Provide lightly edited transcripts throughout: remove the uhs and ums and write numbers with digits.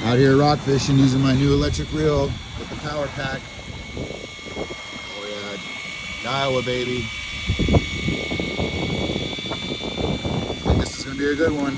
Out here rock fishing using my new electric reel with the power pack. Oh yeah, Iowa baby. And this is gonna be a good one.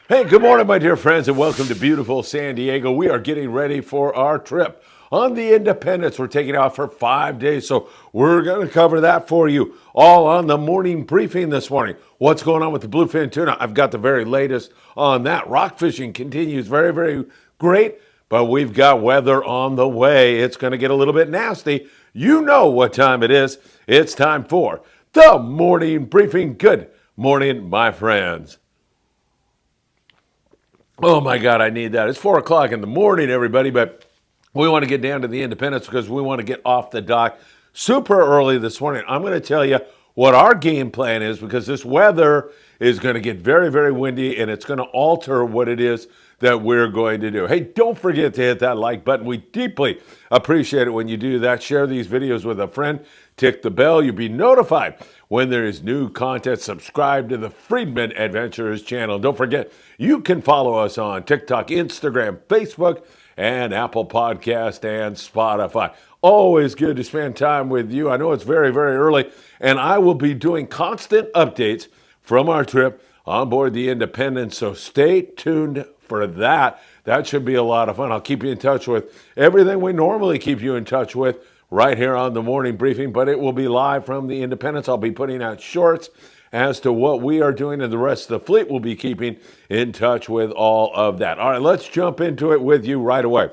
Hey, good morning, my dear friends, and welcome to beautiful San Diego. We are getting ready for our trip on the Independence. We're taking off for 5 days, so we're going to cover that for you all on the morning briefing this morning. What's going on with the bluefin tuna? I've got the very latest on that. Rock fishing continues very, very great, but we've got weather on the way. It's going to get a little bit nasty. You know what time it is. It's time for the morning briefing. Good morning, my friends. Oh my God, I need that. It's 4 o'clock in the morning, everybody, but we want to get down to the Independence because we want to get off the dock super early this morning. I'm going to tell you what our game plan is because this weather is going to get very, very windy and it's going to alter what it is that we're going to do. Hey, don't forget to hit that like button. We deeply appreciate it when you do that. Share these videos with a friend. Tick the bell. You'll be notified when there is new content. Subscribe to the Friedman Adventures channel. Don't forget, you can follow us on TikTok, Instagram, Facebook, and Apple Podcast and Spotify. Always good to spend time with you. I know it's very, very early, and I will be doing constant updates from our trip on board the Independence, so stay tuned for that. That should be a lot of fun. I'll keep you in touch with everything we normally keep you in touch with right here on the morning briefing, but it will be live from the Independence. I'll be putting out shorts as to what we are doing, and the rest of the fleet will be keeping in touch with all of that. All right, let's jump into it with you right away.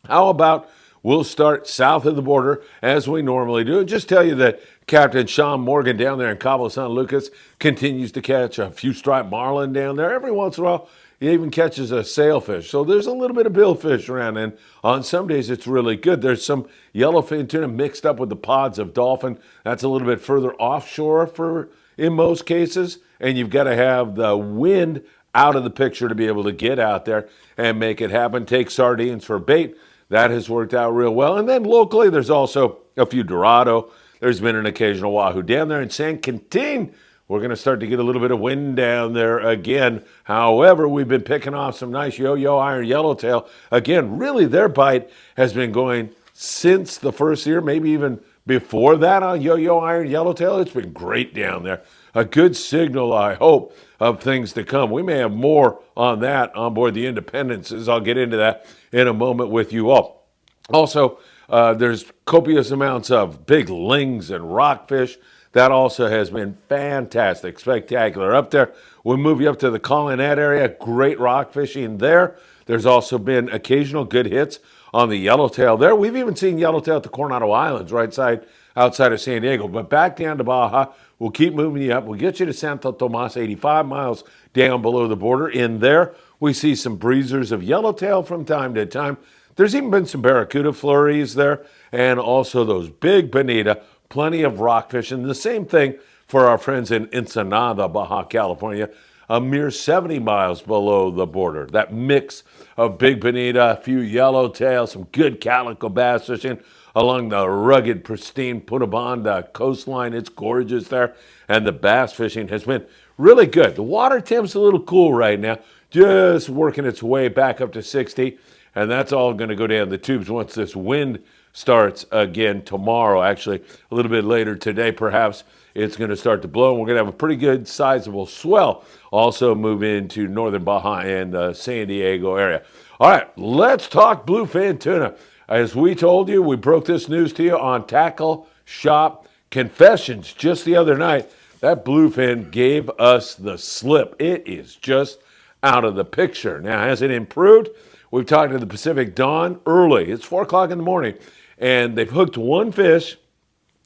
How about we'll start south of the border as we normally do, and just tell you that Captain Sean Morgan down there in Cabo San Lucas continues to catch a few striped marlin down there. Every once in a while, he even catches a sailfish. So there's a little bit of billfish around, and on some days it's really good. There's some yellowfin tuna mixed up with the pods of dolphin. That's a little bit further offshore in most cases, and you've got to have the wind out of the picture to be able to get out there and make it happen. Take sardines for bait. That has worked out real well. And then locally, there's also a few Dorado. There's been an occasional wahoo. Down there in San Quintin, we're going to start to get a little bit of wind down there again. However, we've been picking off some nice yo-yo iron yellowtail. Again, really their bite has been going since the first year, maybe even before that on yo-yo iron yellowtail. It's been great down there. A good signal, I hope, of things to come. We may have more on that on board the Independences. I'll get into that in a moment with you all. Also, there's copious amounts of big lings and rockfish. That also has been fantastic, spectacular. Up there, we'll move you up to the Collinette area. Great rock fishing there. There's also been occasional good hits on the yellowtail there. We've even seen yellowtail at the Coronado Islands outside of San Diego. But back down to Baja, we'll keep moving you up. We'll get you to Santo Tomas, 85 miles down below the border. In there, we see some breezers of yellowtail from time to time. There's even been some barracuda flurries there, and also those big bonita, plenty of rockfish. And the same thing for our friends in Ensenada, Baja California, a mere 70 miles below the border. That mix of big bonita, a few yellowtail, some good calico bass fishing along the rugged, pristine Punta Banda coastline. It's gorgeous there, and the bass fishing has been really good. The water temp's a little cool right now, just working its way back up to 60, and that's all going to go down the tubes once this wind starts again tomorrow. Actually, a little bit later today, perhaps, it's going to start to blow, and we're going to have a pretty good sizable swell also move into northern Baja and the San Diego area. All right, let's talk bluefin tuna. As we told you, we broke this news to you on Tackle Shop Confessions just the other night. That bluefin gave us the slip. It is just out of the picture. Now, has it improved? We've talked to the Pacific Dawn early. It's 4 o'clock in the morning, and they've hooked one fish.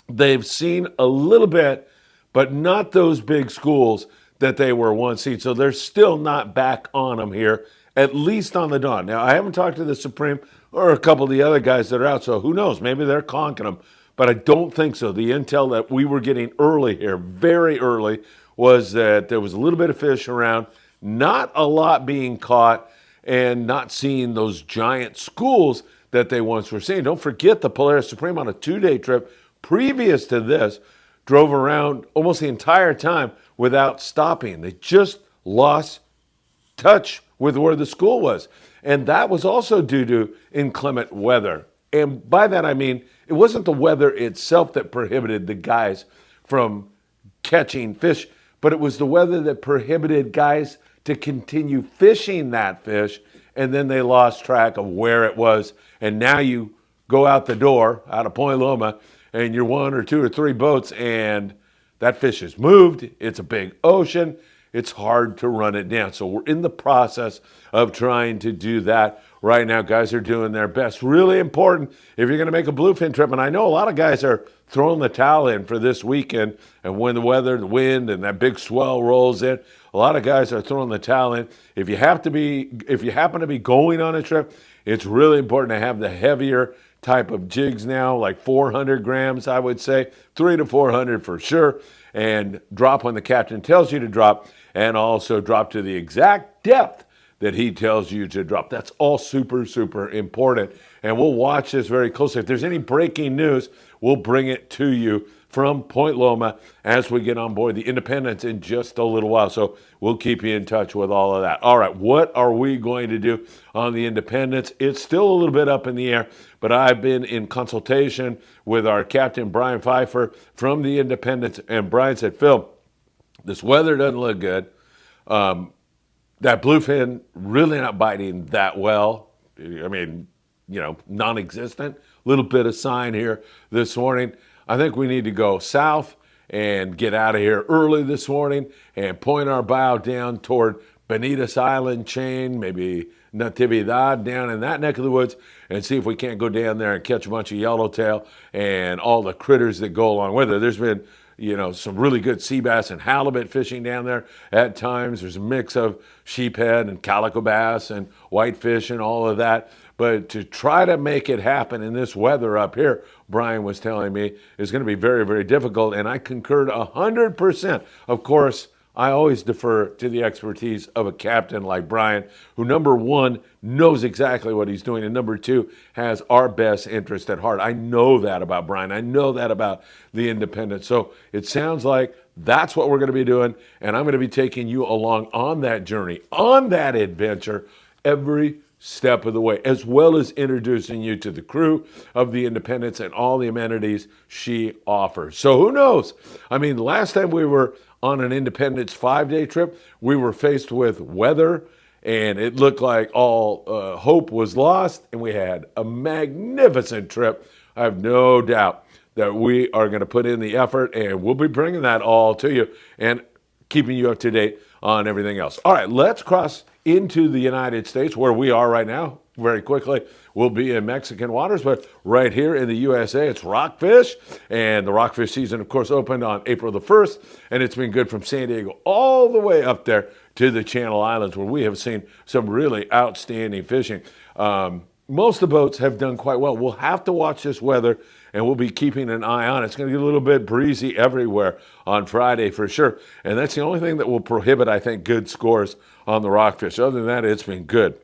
They've seen a little bit, but not those big schools that they were once seen. So they're still not back on them here, at least on the Dawn. Now, I haven't talked to the Supreme or a couple of the other guys that are out, so who knows? Maybe they're conking them. but I don't think so. The intel that we were getting early here, very early, was that there was a little bit of fish around, not a lot being caught, and not seeing those giant schools that they once were seeing. Don't forget the Polaris Supreme on a 2-day trip previous to this drove around almost the entire time without stopping. They just lost touch with where the school was. And that was also due to inclement weather. And by that I mean, it wasn't the weather itself that prohibited the guys from catching fish, but it was the weather that prohibited guys to continue fishing that fish, and then they lost track of where it was. And now you go out the door, out of Point Loma, and you're 1 or 2 or 3 boats, and that fish has moved. It's a big ocean. It's hard to run it down. So we're in the process of trying to do that right now. Guys are doing their best. Really important if you're going to make a bluefin trip. And I know a lot of guys are throwing the towel in for this weekend. And when the weather, the wind, and that big swell rolls in, a lot of guys are throwing the towel in. If you happen to be going on a trip, it's really important to have the heavier type of jigs now, like 400 grams, I would say, 300 to 400 for sure, and drop when the captain tells you to drop, and also drop to the exact depth that he tells you to drop. That's all super, super important, and we'll watch this very closely. If there's any breaking news, we'll bring it to you from Point Loma as we get on board the Independence in just a little while. So we'll keep you in touch with all of that. All right, what are we going to do on the Independence? It's still a little bit up in the air, but I've been in consultation with our captain, Brian Pfeiffer, from the Independence, and Brian said, Phil, this weather doesn't look good. That bluefin really not biting that well. I mean, non-existent. Little bit of sign here this morning. I think we need to go south and get out of here early this morning and point our bow down toward Bonitas Island chain, maybe Natividad down in that neck of the woods, and see if we can't go down there and catch a bunch of yellowtail and all the critters that go along with it. There's been some really good sea bass and halibut fishing down there at times. There's a mix of sheephead and calico bass and whitefish and all of that. But to try to make it happen in this weather up here, Brian was telling me, is going to be very, very difficult. And I concurred 100%. Of course, I always defer to the expertise of a captain like Brian, who, number one, knows exactly what he's doing, and number two, has our best interest at heart. I know that about Brian. I know that about the Independent. So it sounds like that's what we're going to be doing, and I'm going to be taking you along on that journey, on that adventure, every step of the way, as well as introducing you to the crew of the Independence and all the amenities she offers. So who knows? I mean, last time we were on an Independence 5-day trip, we were faced with weather, and it looked like all hope was lost, and we had a magnificent trip. I have no doubt that we are going to put in the effort, and we'll be bringing that all to you and keeping you up to date on everything else. All right, let's cross into the United States, where we are right now. Very quickly, we'll be in Mexican waters, but right here in the USA, it's rockfish. And the rockfish season, of course, opened on April the 1st, and it's been good from San Diego all the way up there to the Channel Islands, where we have seen some really outstanding fishing. Most of the boats have done quite well. We'll have to watch this weather, and we'll be keeping an eye on it. It's going to get a little bit breezy everywhere on Friday for sure, and that's the only thing that will prohibit, I think, good scores on the rockfish. Other than that, it's been good.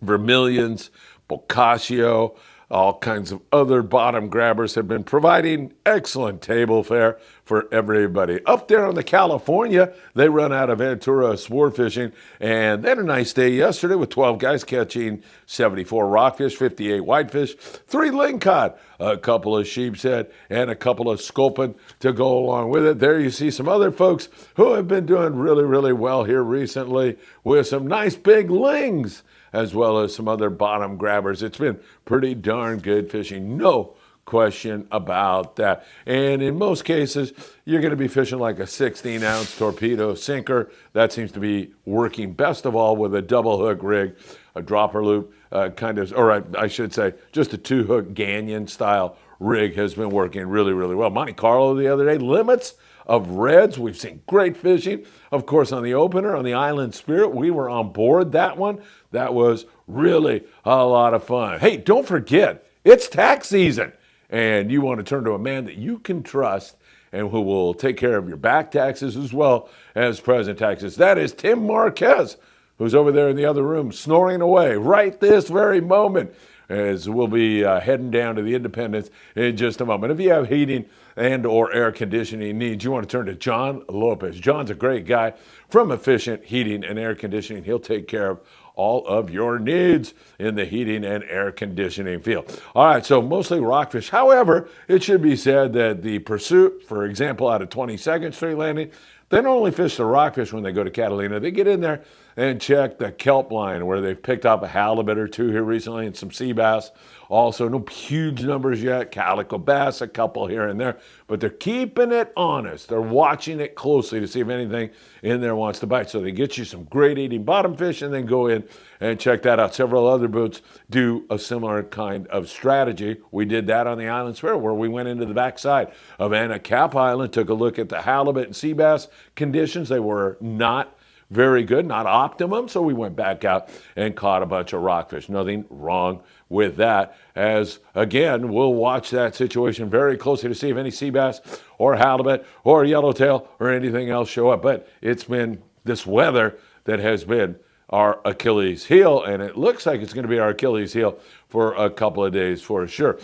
Vermilions, Boccaccio, all kinds of other bottom grabbers have been providing excellent table fare for everybody. Up there on the California, they run out of Ventura sport fishing, and they had a nice day yesterday with 12 guys catching 74 rockfish, 58 whitefish, 3 lingcod, a couple of sheepshead, and a couple of sculpin to go along with it. There you see some other folks who have been doing really, really well here recently with some nice big lings, as well as some other bottom grabbers. It's been pretty darn good fishing, no question about that. And in most cases, you're going to be fishing like a 16-ounce torpedo sinker. That seems to be working best of all with a double hook rig, a dropper loop I should say, just a 2-hook Ganyan style rig has been working really, really well. Monte Carlo the other day, limits of reds. We've seen great fishing. Of course, on the opener, on the Island Spirit, we were on board that one. That was really a lot of fun. Hey, don't forget, it's tax season. and you want to turn to a man that you can trust and who will take care of your back taxes as well as present taxes. That is Tim Marquez, who's over there in the other room snoring away right this very moment, as we'll be heading down to the Independence in just a moment. If you have heating and or air conditioning needs, you want to turn to John Lopez. John's a great guy from Efficient Heating and Air Conditioning. He'll take care of all of your needs in the heating and air conditioning field. All right, so mostly rockfish. However, it should be said that the pursuit, for example, out of 22nd Street Landing, they don't only fish the rockfish when they go to Catalina. They get in there and check the kelp line, where they've picked up a halibut or two here recently and some sea bass. Also, no huge numbers yet. Calico bass, a couple here and there. But they're keeping it honest. They're watching it closely to see if anything in there wants to bite. So they get you some great eating bottom fish and then go in and check that out. Several other boats do a similar kind of strategy. We did that on the Island Spirit, where we went into the backside of Anacapa Island, took a look at the halibut and sea bass conditions. They were not very good, not optimum, so we went back out and caught a bunch of rockfish. Nothing wrong with that, as again, we'll watch that situation very closely to see if any sea bass or halibut or yellowtail or anything else show up. But it's been this weather that has been our Achilles heel, and it looks like it's going to be our Achilles heel for a couple of days for sure.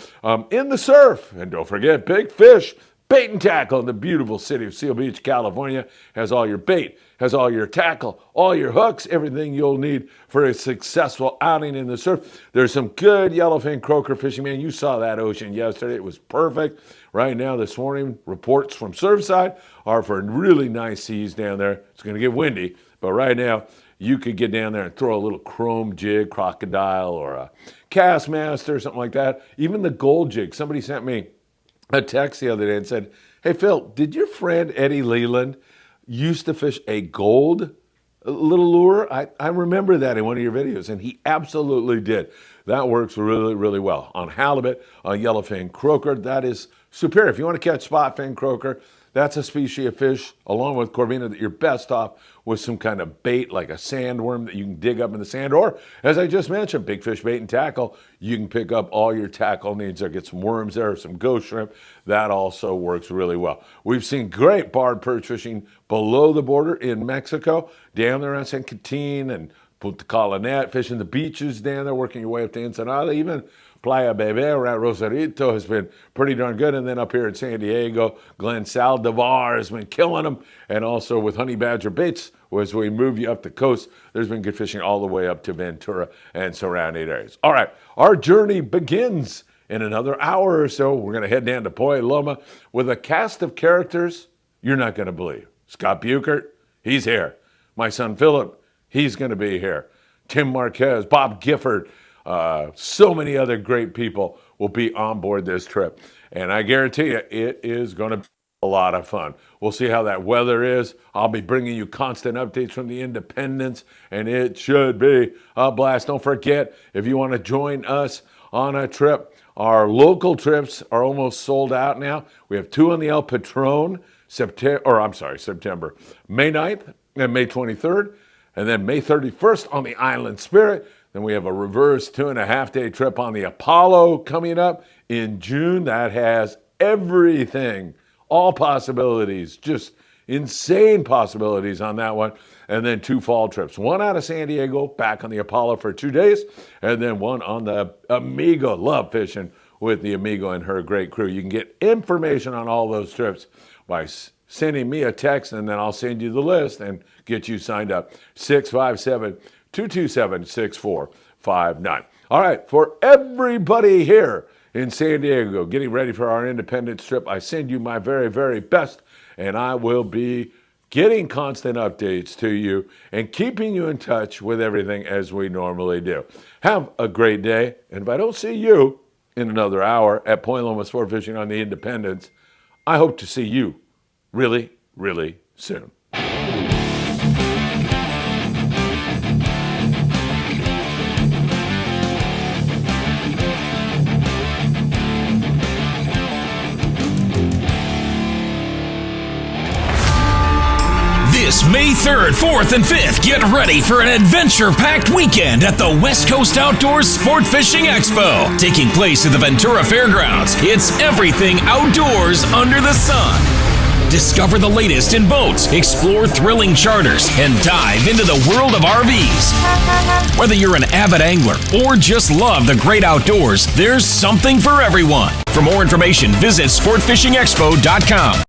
In the surf, and don't forget, big fish, bait and tackle in the beautiful city of Seal Beach, California, has all your bait, has all your tackle, all your hooks, everything you'll need for a successful outing in the surf. There's some good yellowfin croaker fishing, man. You saw that ocean yesterday. It was perfect. Right now, this morning, reports from Surfside are for really nice seas down there. It's going to get windy, but right now, you could get down there and throw a little chrome jig, crocodile, or a Castmaster, something like that. Even the gold jig. Somebody sent me a text the other day and said, "Hey, Phil, did your friend Eddie Leland used to fish a gold little lure?" I remember that in one of your videos, and he absolutely did. That works really, really well. On halibut, on yellowfin croaker, that is superior. If you want to catch spotfin croaker, that's a species of fish, along with corvina, that you're best off with some kind of bait, like a sandworm that you can dig up in the sand. Or, as I just mentioned, big fish bait and tackle. You can pick up all your tackle needs there, get some worms there, some ghost shrimp. That also works really well. We've seen great barred perch fishing below the border in Mexico, down there on San Quintin and Punta Colonet, fishing the beaches down there, working your way up to Ensenada, even Playa Bebe around Rosarito has been pretty darn good. And then up here in San Diego, Glen Saldivar has been killing them. And also with honey badger baits, as we move you up the coast, there's been good fishing all the way up to Ventura and surrounding areas. All right, our journey begins in another hour or so. We're going to head down to Poe Loma with a cast of characters you're not going to believe. Scott Buchert, he's here. My son Philip, he's going to be here. Tim Marquez, Bob Gifford, so many other great people will be on board this trip. And I guarantee you, it is going to be a lot of fun. We'll see how that weather is. I'll be bringing you constant updates from the Independence, and it should be a blast. Don't forget, if you want to join us on a trip, our local trips are almost sold out now. We have two on the El Patron, September, May 9th and May 23rd, and then May 31st on the Island Spirit. Then we have a reverse 2.5-day trip on the Apollo coming up in June. That has everything, all possibilities, just insane possibilities on that one. And then two fall trips, one out of San Diego, back on the Apollo for 2 days, and then one on the Amigo. Love fishing with the Amigo and her great crew. You can get information on all those trips by sending me a text, and then I'll send you the list and get you signed up. 657-227-6459. All right, for everybody here in San Diego getting ready for our Independence trip, I send you my very, very best, and I will be getting constant updates to you and keeping you in touch with everything as we normally do. Have a great day, and if I don't see you in another hour at Point Loma Sport Fishing on the Independence, I hope to see you really, really soon. This May 3rd, 4th, and 5th, get ready for an adventure-packed weekend at the West Coast Outdoors Sport Fishing Expo. Taking place at the Ventura Fairgrounds, it's everything outdoors under the sun. Discover the latest in boats, explore thrilling charters, and dive into the world of RVs. Whether you're an avid angler or just love the great outdoors, there's something for everyone. For more information, visit sportfishingexpo.com.